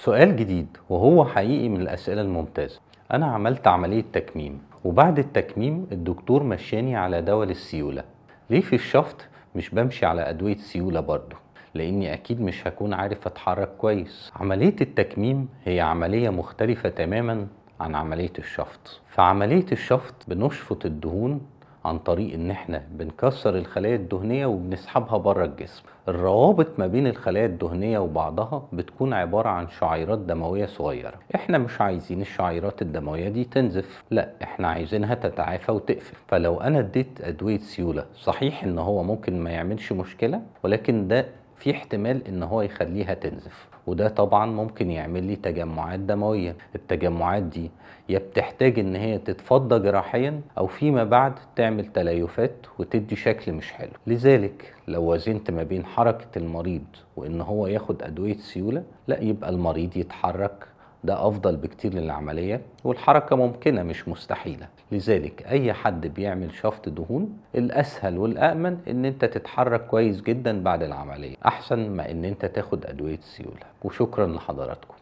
سؤال جديد وهو حقيقي من الأسئلة الممتازة. أنا عملت عملية تكميم، وبعد التكميم الدكتور مشاني على دواء للسيولة. ليه في الشفط مش بمشي على أدوية سيولة برضو؟ لأني أكيد مش هكون عارف أتحرك كويس. عملية التكميم هي عملية مختلفة تماما عن عملية الشفط. في عملية الشفط بنشفط الدهون عن طريق ان احنا بنكسر الخلايا الدهنية وبنسحبها بره الجسم. الروابط ما بين الخلايا الدهنية وبعضها بتكون عبارة عن شعيرات دموية صغيرة. احنا مش عايزين الشعيرات الدموية دي تنزف، لا احنا عايزينها تتعافى وتقفل. فلو انا اديت ادوية سيولة، صحيح ان هو ممكن ما يعملش مشكلة، ولكن ده في احتمال ان هو يخليها تنزف، وده طبعا ممكن يعمل لي تجمعات دموية. التجمعات دي يا بتحتاج ان هي تتفضى جراحيا، او فيما بعد تعمل تليفات وتدي شكل مش حلو. لذلك لو وزنت ما بين حركة المريض وان هو ياخد ادوية سيولة، لا يبقى المريض يتحرك، ده افضل بكتير للعملية، والحركة ممكنة مش مستحيلة. لذلك اي حد بيعمل شفط دهون، الاسهل والامن ان انت تتحرك كويس جدا بعد العملية، احسن ما ان انت تاخد ادوية سيولة. وشكرا لحضراتكم.